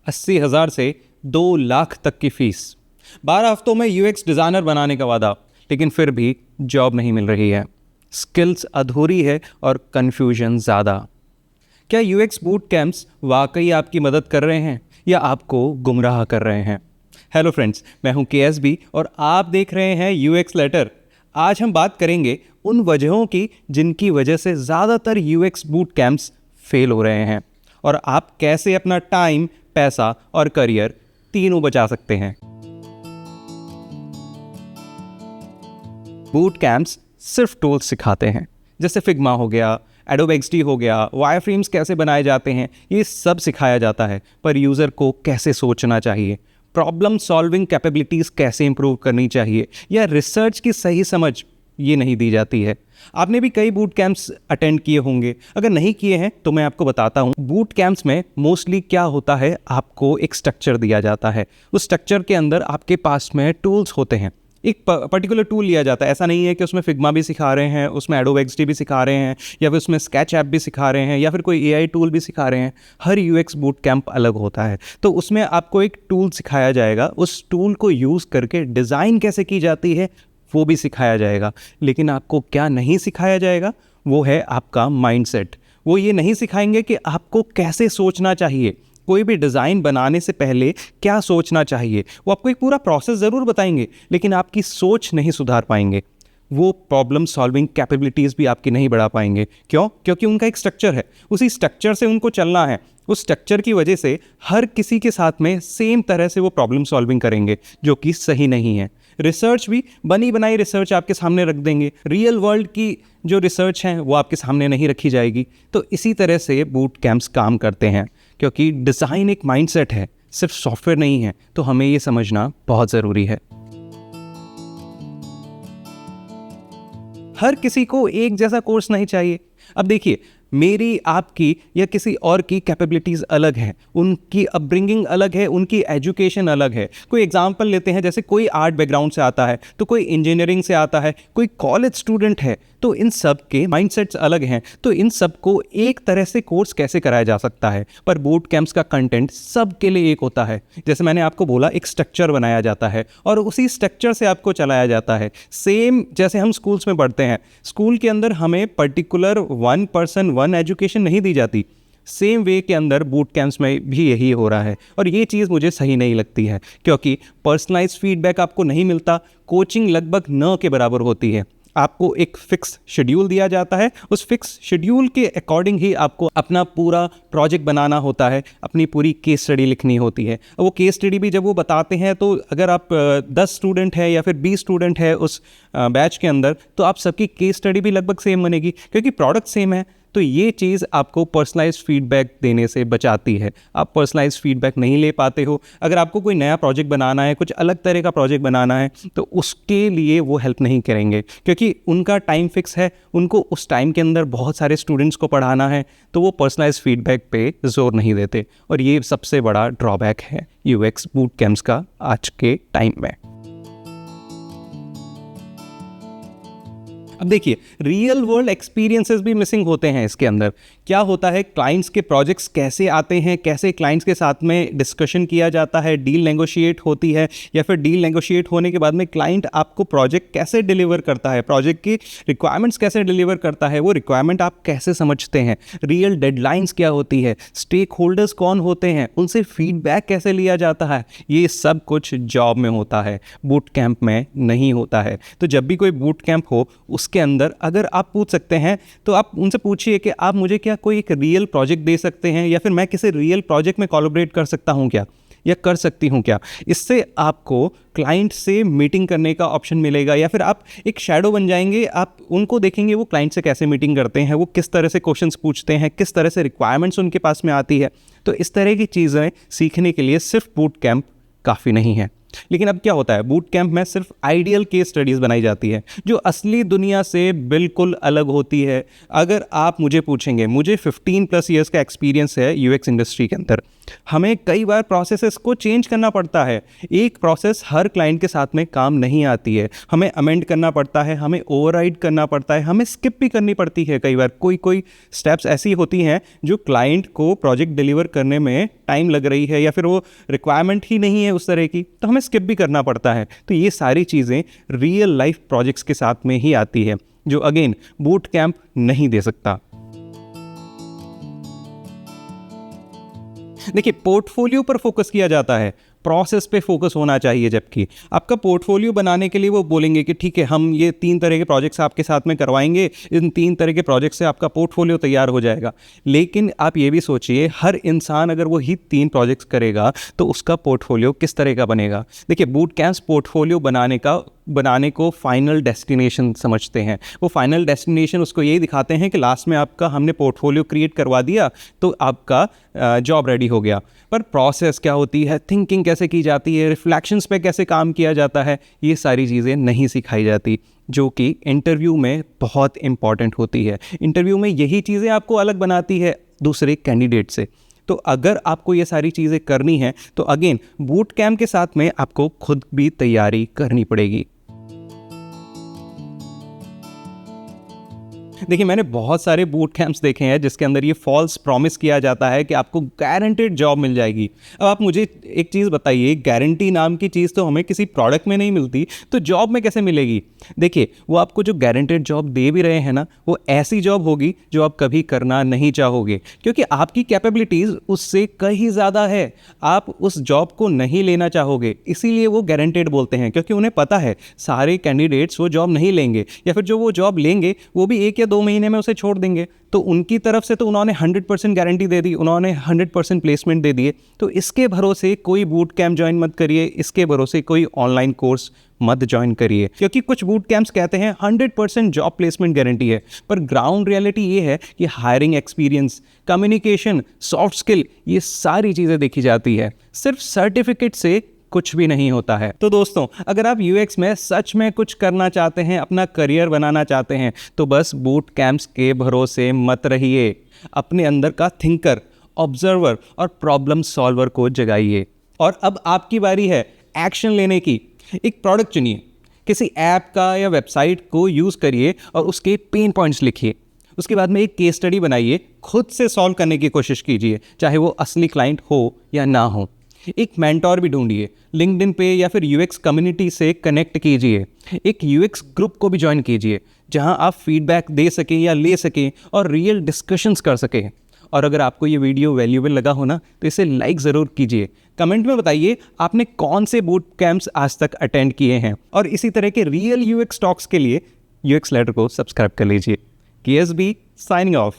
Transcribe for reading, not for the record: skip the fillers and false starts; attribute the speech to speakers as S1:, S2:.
S1: 80,000 से 2 लाख तक की फीस, 12 हफ्तों में यूएक्स डिज़ाइनर बनाने का वादा, लेकिन फिर भी जॉब नहीं मिल रही है। स्किल्स अधूरी है और कन्फ्यूजन ज़्यादा। क्या यूएक्स बूट कैंप्स वाकई आपकी मदद कर रहे हैं या आपको गुमराह कर रहे हैं? हेलो फ्रेंड्स, मैं हूं केएसबी और आप देख रहे हैं यूएक्स लेटर। आज हम बात करेंगे उन वजहों की जिनकी वजह से ज़्यादातर यूएक्स बूट कैंप्स फेल हो रहे हैं और आप कैसे अपना टाइम, पैसा और करियर तीनों बचा सकते हैं। बूट कैंप्स सिर्फ टूल्स सिखाते हैं, जैसे फिग्मा हो गया, एडोब XD हो गया, वायरफ्रेम्स कैसे बनाए जाते हैं, ये सब सिखाया जाता है। पर यूज़र को कैसे सोचना चाहिए, प्रॉब्लम सॉल्विंग कैपेबिलिटीज़ कैसे इंप्रूव करनी चाहिए या रिसर्च की सही समझ, ये नहीं दी जाती है। आपने भी कई बूट कैंप्स अटेंड किए होंगे, अगर नहीं किए हैं तो मैं आपको बताता हूँ। बूट कैंप्स में मोस्टली क्या होता है, आपको एक स्ट्रक्चर दिया जाता है। उस स्ट्रक्चर के अंदर आपके पास में टूल्स होते हैं, एक पर्टिकुलर टूल लिया जाता है। ऐसा नहीं है कि उसमें फिग्मा भी सिखा रहे हैं, उसमें एडोब XD भी सिखा रहे हैं, या फिर उसमें स्केच ऐप भी सिखा रहे हैं, या फिर कोई AI टूल भी सिखा रहे हैं। हर यूएक्स बूट कैंप अलग होता है। तो उसमें आपको एक टूल सिखाया जाएगा, उस टूल को यूज़ करके डिज़ाइन कैसे की जाती है वो भी सिखाया जाएगा। लेकिन आपको क्या नहीं सिखाया जाएगा, वो है आपका माइंडसेट। वो ये नहीं सिखाएंगे कि आपको कैसे सोचना चाहिए, कोई भी डिज़ाइन बनाने से पहले क्या सोचना चाहिए। वो आपको एक पूरा प्रोसेस ज़रूर बताएंगे, लेकिन आपकी सोच नहीं सुधार पाएंगे। वो प्रॉब्लम सॉल्विंग कैपेबिलिटीज़ भी आपकी नहीं बढ़ा पाएंगे। क्यों? क्योंकि उनका एक स्ट्रक्चर है, उसी स्ट्रक्चर से उनको चलना है। उस स्ट्रक्चर की वजह से हर किसी के साथ में सेम तरह से वो प्रॉब्लम सॉल्विंग करेंगे, जो कि सही नहीं है। रिसर्च भी बनी बनाई रिसर्च आपके सामने रख देंगे, रियल वर्ल्ड की जो रिसर्च है वो आपके सामने नहीं रखी जाएगी। तो इसी तरह से बूट कैंप्स काम करते हैं, क्योंकि डिज़ाइन एक माइंडसेट है, सिर्फ सॉफ्टवेयर नहीं है। तो हमें ये समझना बहुत ज़रूरी है। हर किसी को एक जैसा कोर्स नहीं चाहिए। अब देखिए, मेरी, आपकी या किसी और की कैपेबिलिटीज़ अलग हैं, उनकी अपब्रिंगिंग अलग है, उनकी एजुकेशन अलग है। कोई एग्जांपल लेते हैं, जैसे कोई आर्ट बैकग्राउंड से आता है, तो कोई इंजीनियरिंग से आता है, कोई कॉलेज स्टूडेंट है, तो इन सब के माइंडसेट्स अलग हैं। तो इन सब को एक तरह से कोर्स कैसे कराया जा सकता है? पर बूट कैंप्स का कंटेंट सब के लिए एक होता है। जैसे मैंने आपको बोला, एक स्ट्रक्चर बनाया जाता है और उसी स्ट्रक्चर से आपको चलाया जाता है। सेम जैसे हम स्कूल्स में पढ़ते हैं, स्कूल के अंदर हमें पर्टिकुलर 1 पर्सन 1 एजुकेशन नहीं दी जाती। सेम वे के अंदर बूट कैंप्स में भी यही हो रहा है, और ये चीज़ मुझे सही नहीं लगती है, क्योंकि पर्सनलाइज्ड फीडबैक आपको नहीं मिलता। कोचिंग लगभग न के बराबर होती है। आपको एक फिक्स शेड्यूल दिया जाता है, उस फिक्स शेड्यूल के अकॉर्डिंग ही आपको अपना पूरा प्रोजेक्ट बनाना होता है, अपनी पूरी केस स्टडी लिखनी होती है। वो केस स्टडी भी जब वो बताते हैं, तो अगर आप 10 स्टूडेंट है या फिर 20 स्टूडेंट है उस बैच के अंदर, तो आप सबकी केस स्टडी भी लगभग सेम बनेगी, क्योंकि प्रोडक्ट सेम है। तो ये चीज़ आपको पर्सनलाइज्ड फीडबैक देने से बचाती है। आप पर्सनलाइज्ड फीडबैक नहीं ले पाते हो। अगर आपको कोई नया प्रोजेक्ट बनाना है, कुछ अलग तरह का प्रोजेक्ट बनाना है, तो उसके लिए वो हेल्प नहीं करेंगे, क्योंकि उनका टाइम फिक्स है, उनको उस टाइम के अंदर बहुत सारे स्टूडेंट्स को पढ़ाना है, तो वो पर्सनलाइज्ड फीडबैक पे जोर नहीं देते। और ये सबसे बड़ा ड्रॉबैक है यूएक्स बूट कैंप्स का आज के टाइम में। अब देखिए, रियल वर्ल्ड एक्सपीरियंसेस भी मिसिंग होते हैं इसके अंदर। क्या होता है, क्लाइंट्स के प्रोजेक्ट्स कैसे आते हैं, कैसे क्लाइंट्स के साथ में डिस्कशन किया जाता है, डील नेगोशिएट होती है, या फिर डील नेगोशिएट होने के बाद में क्लाइंट आपको प्रोजेक्ट कैसे डिलीवर करता है, प्रोजेक्ट की रिक्वायरमेंट्स कैसे डिलीवर करता है, वो रिक्वायरमेंट आप कैसे समझते हैं, रियल डेडलाइंस क्या होती है, स्टेक होल्डर्स कौन होते हैं, उनसे फीडबैक कैसे लिया जाता है, ये सब कुछ जॉब में होता है, बूट कैंप में नहीं होता है। तो जब भी कोई बूट कैंप हो, उसके अंदर अगर आप पूछ सकते हैं, तो आप उनसे पूछिए कि आप मुझे क्या कोई एक रियल प्रोजेक्ट दे सकते हैं, या फिर मैं किसी रियल प्रोजेक्ट में कोलैबोरेट कर सकता हूं क्या, या कर सकती हूं क्या। इससे आपको क्लाइंट से मीटिंग करने का ऑप्शन मिलेगा, या फिर आप एक शैडो बन जाएंगे। आप उनको देखेंगे वो क्लाइंट से कैसे मीटिंग करते हैं, वो किस तरह से क्वेश्चंस पूछते हैं, किस तरह से रिक्वायरमेंट्स उनके पास में आती है। तो इस तरह की चीज़ें सीखने के लिए सिर्फ बूट कैंप काफ़ी नहीं है। लेकिन अब क्या होता है, बूट कैंप में सिर्फ आइडियल केस स्टडीज़ बनाई जाती है, जो असली दुनिया से बिल्कुल अलग होती है। अगर आप मुझे पूछेंगे, मुझे 15+ ईयर्स का एक्सपीरियंस है यूएक्स इंडस्ट्री के अंदर, हमें कई बार प्रोसेसेस को चेंज करना पड़ता है। एक प्रोसेस हर क्लाइंट के साथ में काम नहीं आती है, हमें अमेंड करना पड़ता है, हमें ओवरराइड करना पड़ता है, हमें स्किप भी करनी पड़ती है। कई बार कोई स्टेप्स ऐसी होती हैं जो क्लाइंट को प्रोजेक्ट डिलीवर करने में टाइम लग रही है या फिर वो रिक्वायरमेंट ही नहीं है उस तरह की, तो हमें स्किप भी करना पड़ता है। तो ये सारी चीज़ें रियल लाइफ प्रोजेक्ट्स के साथ में ही आती है, जो अगेन बूट कैंप नहीं दे सकता। देखिए, पोर्टफोलियो पर फोकस किया जाता है, प्रोसेस पे फोकस होना चाहिए। जबकि आपका पोर्टफोलियो बनाने के लिए वो बोलेंगे कि ठीक है, हम ये 3 तरह के प्रोजेक्ट्स आपके साथ में करवाएंगे, इन 3 तरह के प्रोजेक्ट से आपका पोर्टफोलियो तैयार हो जाएगा। लेकिन आप ये भी सोचिए, हर इंसान अगर वो ही 3 प्रोजेक्ट्स करेगा तो उसका पोर्टफोलियो किस तरह का बनेगा। देखिए, बूट कैंप्स पोर्टफोलियो बनाने को फाइनल डेस्टिनेशन समझते हैं। वो फाइनल डेस्टिनेशन उसको यही दिखाते हैं कि लास्ट में आपका हमने पोर्टफोलियो क्रिएट करवा दिया तो आपका जॉब रेडी हो गया। पर प्रोसेस क्या होती है, थिंकिंग कैसे की जाती है, रिफ्लेक्शंस पे कैसे काम किया जाता है, ये सारी चीज़ें नहीं सिखाई जाती, जो कि इंटरव्यू में बहुत इंपॉर्टेंट होती है। इंटरव्यू में यही चीज़ें आपको अलग बनाती है दूसरे कैंडिडेट से। तो अगर आपको ये सारी चीज़ें करनी है तो अगेन बूट कैंप के साथ में आपको खुद भी तैयारी करनी पड़ेगी। देखिए, मैंने बहुत सारे बूट कैंप्स देखे हैं जिसके अंदर ये फॉल्स प्रॉमिस किया जाता है कि आपको गारंटेड जॉब मिल जाएगी। अब आप मुझे एक चीज़ बताइए, गारंटी नाम की चीज़ तो हमें किसी प्रोडक्ट में नहीं मिलती, तो जॉब में कैसे मिलेगी? देखिए, वो आपको जो गारंटेड जॉब दे भी रहे हैं ना, वो ऐसी जॉब होगी जो आप कभी करना नहीं चाहोगे, क्योंकि आपकी कैपेबिलिटीज़ उससे कहीं ज़्यादा है। आप उस जॉब को नहीं लेना चाहोगे, इसीलिए वो गारंटेड बोलते हैं, क्योंकि उन्हें पता है सारे कैंडिडेट्स वो जॉब नहीं लेंगे, या फिर जो वो जॉब लेंगे वो भी 1 या 2 महीने में उसे छोड़ देंगे। तो उनकी तरफ से तो उन्होंने 100% गारंटी दे दी, उन्होंने 100% प्लेसमेंट दे दिए। तो इसके भरोसे कोई बूट कैंप ज्वाइन मत करिए, इसके भरोसे कोई ऑनलाइन कोर्स मत ज्वाइन करिए, क्योंकि कुछ बूट कैंप्स कहते हैं 100% जॉब प्लेसमेंट गारंटी है, पर ग्राउंड रियलिटी ये है कि hiring experience, communication, soft skill, ये सारी चीज़ें देखी जाती है। सिर्फ सर्टिफिकेट से कुछ भी नहीं होता है। तो दोस्तों, अगर आप यूएक्स में सच में कुछ करना चाहते हैं, अपना करियर बनाना चाहते हैं, तो बस बूट कैंप्स के भरोसे मत रहिए। अपने अंदर का थिंकर, ऑब्जर्वर और प्रॉब्लम सॉल्वर को जगाइए। और अब आपकी बारी है एक्शन लेने की। एक प्रोडक्ट चुनिए, किसी ऐप का या वेबसाइट को यूज़ करिए और उसके पेन पॉइंट्स लिखिए। उसके बाद में एक केस स्टडी बनाइए, खुद से सॉल्व करने की कोशिश कीजिए, चाहे वो असली क्लाइंट हो या ना हो। एक मेंटोर भी ढूंढिए, लिंक्डइन पे या फिर यूएक्स कम्युनिटी से कनेक्ट कीजिए। एक यूएक्स ग्रुप को भी ज्वाइन कीजिए, जहां आप फीडबैक दे सकें या ले सकें और रियल डिस्कशंस कर सकें। और अगर आपको ये वीडियो वैल्यूएबल लगा हो ना, तो इसे लाइक ज़रूर कीजिए। कमेंट में बताइए आपने कौन से बूट कैंप्स आज तक अटेंड किए हैं, और इसी तरह के रियल यूएक्स टॉक्स के लिए यूएक्स लैडर को सब्सक्राइब कर लीजिए। KSB signing off.